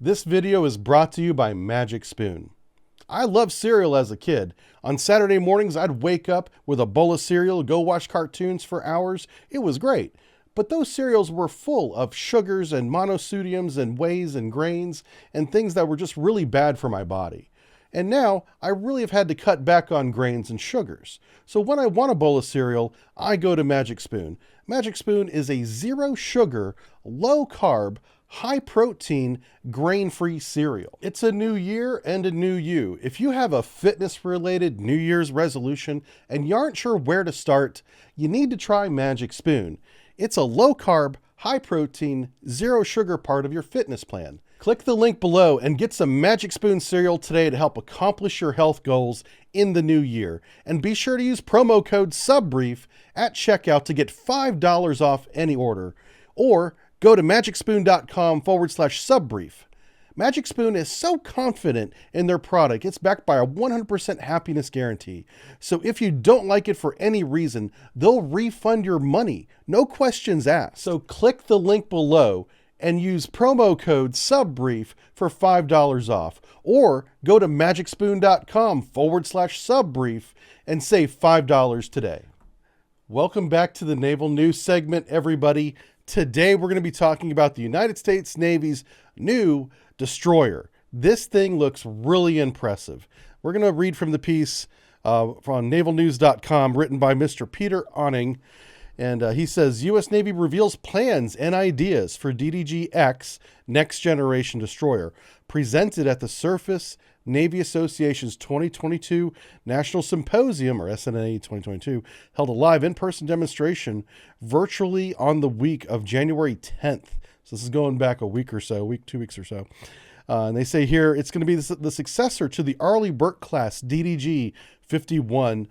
This video is brought to you by Magic Spoon. I loved cereal as a kid. On Saturday mornings, I'd wake up with a bowl of cereal, go watch cartoons for hours. It was great. But those cereals were full of sugars and monosodiums and wheys and grains and things that were just really bad for my body. And now I really have had to cut back on grains and sugars. So when I want a bowl of cereal, I go to Magic Spoon. Magic Spoon is a zero sugar, low carb, high protein, grain-free cereal. It's a new year and a new you. If you have a fitness-related New Year's resolution and you aren't sure where to start, you need to try Magic Spoon. It's a low-carb, high-protein, zero-sugar part of your fitness plan. Click the link below and get some Magic Spoon cereal today to help accomplish your health goals in the new year. And be sure to use promo code SUBBRIEF at checkout to get $5 off any order. Or go to magicspoon.com/subbrief. Magic Spoon is so confident in their product, it's backed by a 100% happiness guarantee. So if you don't like it for any reason, they'll refund your money. No questions asked. So click the link below and use promo code SUBBRIEF for $5 off. Or go to magicspoon.com/subbrief and save $5 today. Welcome back to the Naval News segment, everybody. Today, we're going to be talking about the United States Navy's new destroyer. This thing looks really impressive. We're going to read from the piece from navalnews.com written by Mr. Peter Awning. And he says, U.S. Navy reveals plans and ideas for DDG-X Next Generation Destroyer, presented at the Surface Navy Association's 2022 National Symposium, or SNA 2022, held a live in-person demonstration virtually on the week of January 10th. So this is going back a week or so, 2 weeks or so. And they say here it's going to be the successor to the Arleigh Burke class DDG-51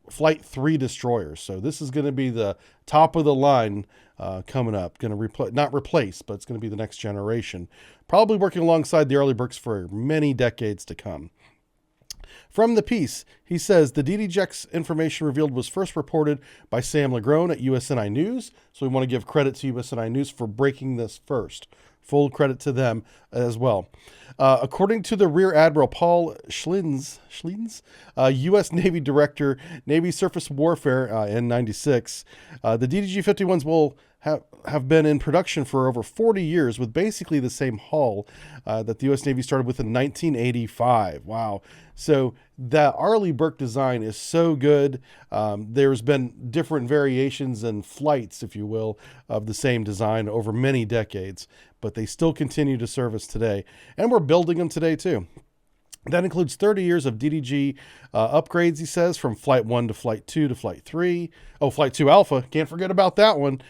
Flight 3 destroyers. So this is going to be the top of the line coming up. Going to not replace, but it's going to be the next generation. Probably working alongside the Arleigh Burkes for many decades to come. From the piece, he says the DDG-X information revealed was first reported by Sam Legrone at USNI News. So we want to give credit to USNI News for breaking this first. Full credit to them as well. According to the Rear Admiral Paul Schlins, U.S. Navy Director, Navy Surface Warfare, N96, the DDG-51s will have been in production for over 40 years with basically the same hull that the U.S. Navy started with in 1985. Wow. So the Arleigh Burke design is so good. There's been different variations and flights, if you will, of the same design over many decades, but they still continue to serve us today. And we're building them today too. That includes 30 years of DDG upgrades, he says, from Flight 1 to Flight 2 to Flight 3. Oh, Flight 2 Alpha, can't forget about that one.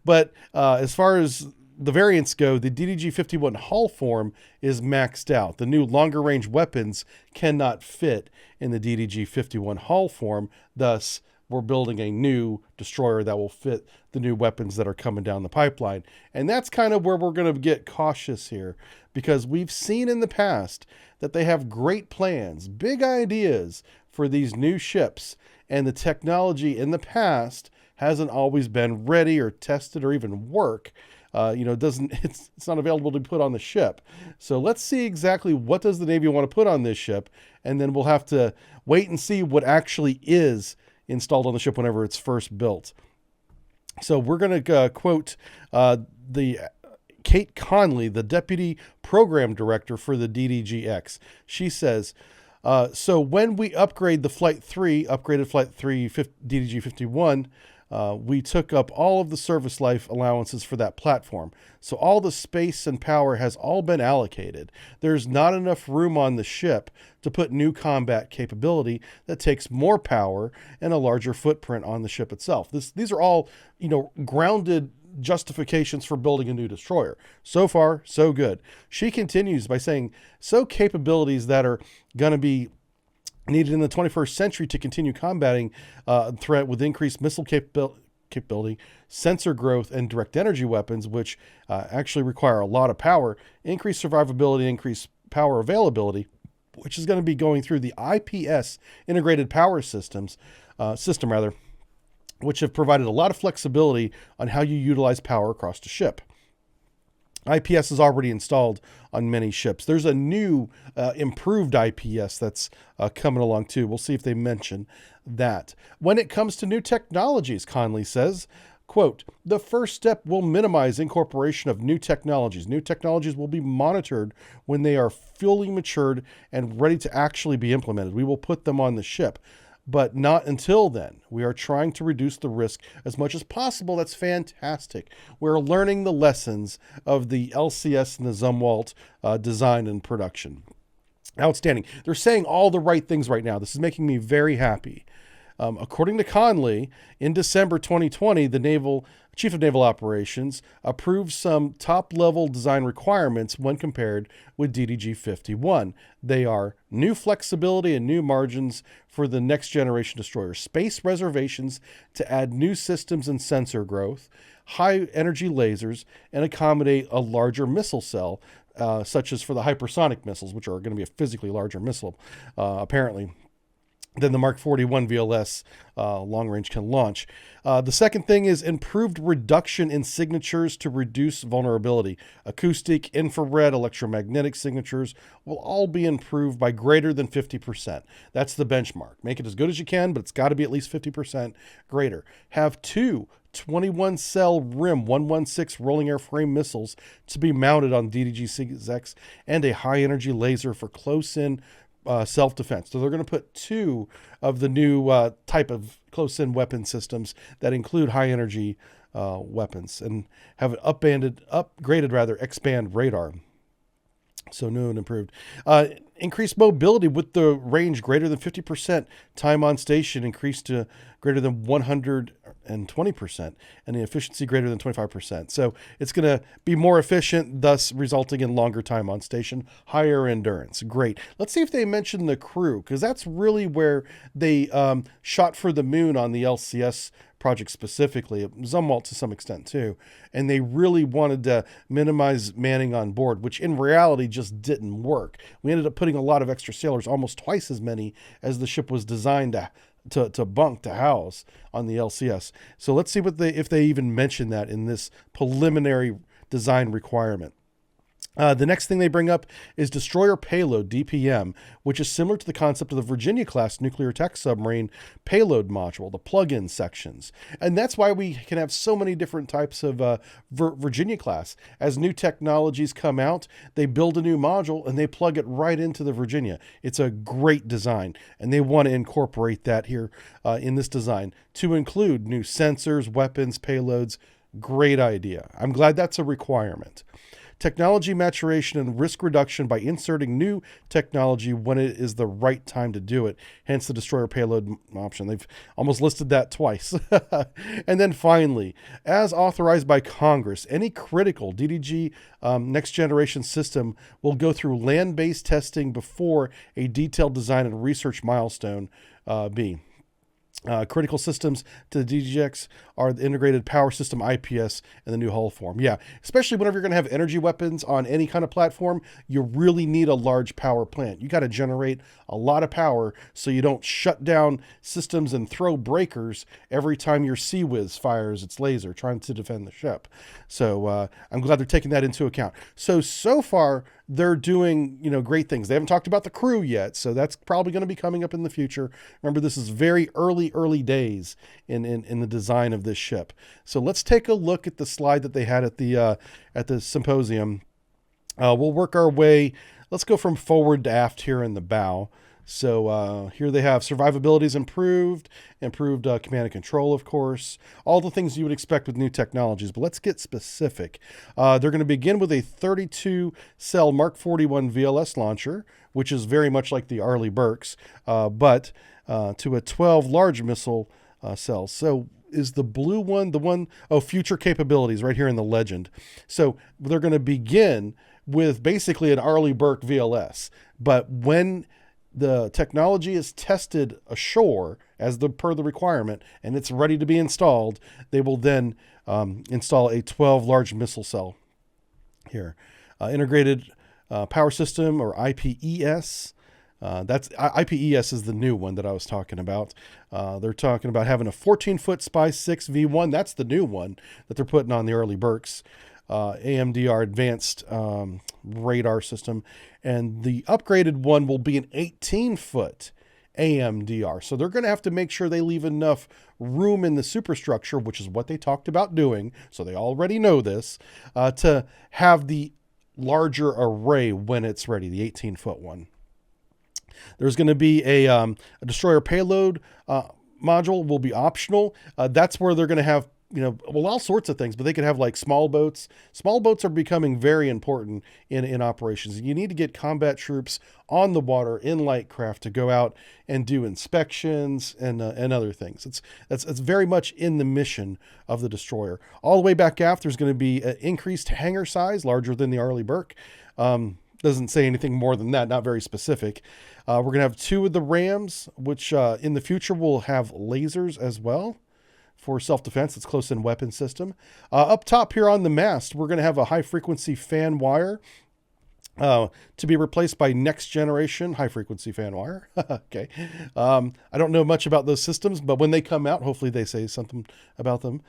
But as far as the variants go, the DDG-51 hull form is maxed out. The new longer-range weapons cannot fit in the DDG-51 hull form. Thus, we're building a new destroyer that will fit the new weapons that are coming down the pipeline. And that's kind of where we're going to get cautious here, because we've seen in the past that they have great plans, big ideas for these new ships, and the technology in the past hasn't always been ready or tested or even work. It's not available to put on the ship. So let's see exactly what does the Navy want to put on this ship, and then we'll have to wait and see what actually is installed on the ship whenever it's first built. So we're going to quote the Kate Conley, the Deputy Program Director for the DDG-X. She says, so when we upgraded Flight 3 DDG-51, we took up all of the service life allowances for that platform. So all the space and power has all been allocated. There's not enough room on the ship to put new combat capability that takes more power and a larger footprint on the ship itself. These are all, grounded justifications for building a new destroyer. So far, so good. She continues by saying, so capabilities that are going to be needed in the 21st century to continue combating threat with increased missile capability, sensor growth, and direct energy weapons, which actually require a lot of power, increased survivability, increased power availability, which is going to be going through the IPS integrated power system, which have provided a lot of flexibility on how you utilize power across the ship. IPS is already installed on many ships. There's a new improved IPS that's coming along too. We'll see if they mention that. When it comes to new technologies, Conley says, quote, the first step will minimize incorporation of new technologies. New technologies will be monitored when they are fully matured and ready to actually be implemented. We will put them on the ship, but not until then. We are trying to reduce the risk as much as possible. That's fantastic. We're learning the lessons of the LCS and the Zumwalt design and production. Outstanding. They're saying all the right things right now. This is making me very happy. According to Conley, in December 2020, the Chief of Naval Operations approved some top-level design requirements when compared with DDG 51. They are new flexibility and new margins for the next-generation destroyer, space reservations to add new systems and sensor growth, high-energy lasers, and accommodate a larger missile cell, such as for the hypersonic missiles, which are going to be a physically larger missile, apparently, than the Mark 41 VLS long range can launch. The second thing is improved reduction in signatures to reduce vulnerability. Acoustic, infrared, electromagnetic signatures will all be improved by greater than 50%. That's the benchmark. Make it as good as you can, but it's got to be at least 50% greater. Have two 21-cell RIM 116 rolling airframe missiles to be mounted on DDG-6X and a high-energy laser for close-in self-defense. So they're going to put two of the new type of close-in weapon systems that include high-energy weapons and have an upgraded expand radar. So new and improved. Increased mobility with the range greater than 50%. Time on station increased to greater than 120%, and the efficiency greater than 25%. So it's going to be more efficient, thus resulting in longer time on station, higher endurance. Great. Let's see if they mention the crew, because that's really where they shot for the moon on the LCS project specifically, Zumwalt to some extent too, and they really wanted to minimize manning on board, which in reality just didn't work. We ended up putting a lot of extra sailors, almost twice as many as the ship was designed to house on the LCS. So let's see if they even mention that in this preliminary design requirement. The next thing they bring up is Destroyer Payload, DPM, which is similar to the concept of the Virginia-class nuclear attack submarine payload module, the plug-in sections. And that's why we can have so many different types of Virginia-class. As new technologies come out, they build a new module and they plug it right into the Virginia. It's a great design, and they want to incorporate that here in this design to include new sensors, weapons, payloads. Great idea. I'm glad that's a requirement. Technology maturation and risk reduction by inserting new technology when it is the right time to do it. Hence the destroyer payload option. They've almost listed that twice. And then finally, as authorized by Congress, any critical DDG next generation system will go through land-based testing before a detailed design and research milestone be. Critical systems to the DGX are the integrated power system IPS and the new hull form. Yeah, especially whenever you're going to have energy weapons on any kind of platform, you really need a large power plant. You got to generate a lot of power so you don't shut down systems and throw breakers every time your Sea Whiz fires its laser trying to defend the ship. So I'm glad they're taking that into account. So far, they're doing, great things. They haven't talked about the crew yet, so that's probably going to be coming up in the future. Remember, this is very early days in the design of this ship. So let's take a look at the slide that they had at the symposium. We'll work our way. Let's go from forward to aft here in the bow. So here they have survivability is improved command and control, of course, all the things you would expect with new technologies. But let's get specific. They're going to begin with a 32-cell Mark 41 VLS launcher, which is very much like the Arleigh Burkes, but to a 12 large missile cells. So is the blue one the one? Oh, future capabilities right here in the legend. So they're going to begin with basically an Arleigh Burke VLS, but when the technology is tested ashore per the requirement and it's ready to be installed, they will then install a 12 large missile cell here. Integrated power system, or IPES. That's IPES is the new one that I was talking about. They're talking about having a 14-foot SPY-6 V1. That's the new one that they're putting on the Arleigh Burkes. AMDR advanced radar system, and the upgraded one will be an 18-foot AMDR. So they're going to have to make sure they leave enough room in the superstructure, which is what they talked about doing, so they already know this, to have the larger array when it's ready, the 18-foot one. There's going to be a destroyer payload module will be optional. That's where they're going to have, all sorts of things, but they could have like small boats. Small boats are becoming very important in operations. You need to get combat troops on the water in light craft to go out and do inspections and other things. That's very much in the mission of the destroyer. All the way back aft, there's going to be an increased hangar size, larger than the Arleigh Burke. Doesn't say anything more than that, not very specific. We're going to have 2 of the Rams, which in the future will have lasers as well for self-defense. It's close-in weapon system. Up top here on the mast, we're going to have a high-frequency fan wire to be replaced by next generation high-frequency fan wire. Okay. I don't know much about those systems, but when they come out, hopefully they say something about them.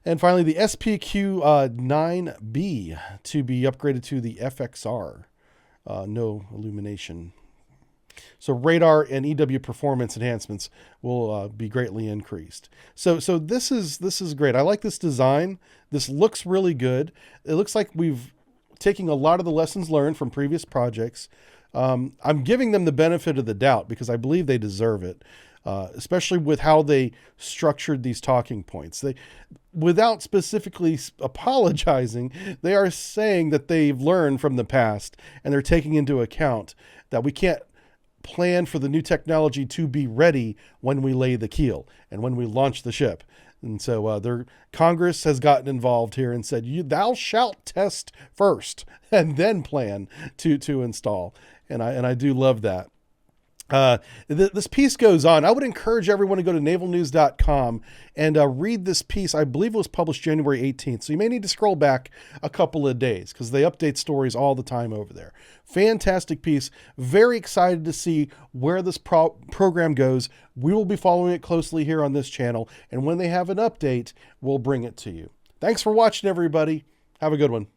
And finally, the SPQ-9B to be upgraded to the FXR. No illumination. So radar and EW performance enhancements will be greatly increased. So this is great. I like this design. This looks really good. It looks like we've taken a lot of the lessons learned from previous projects. I'm giving them the benefit of the doubt because I believe they deserve it, especially with how they structured these talking points. Without specifically apologizing, they are saying that they've learned from the past and they're taking into account that we can't plan for the new technology to be ready when we lay the keel and when we launch the ship. And so Congress has gotten involved here and said, thou shalt test first and then plan to install. And I do love that. This piece goes on. I would encourage everyone to go to navalnews.com and read this piece. I believe it was published January 18th. So you may need to scroll back a couple of days because they update stories all the time over there. Fantastic piece. Very excited to see where this program goes. We will be following it closely here on this channel. And when they have an update, we'll bring it to you. Thanks for watching, everybody. Have a good one.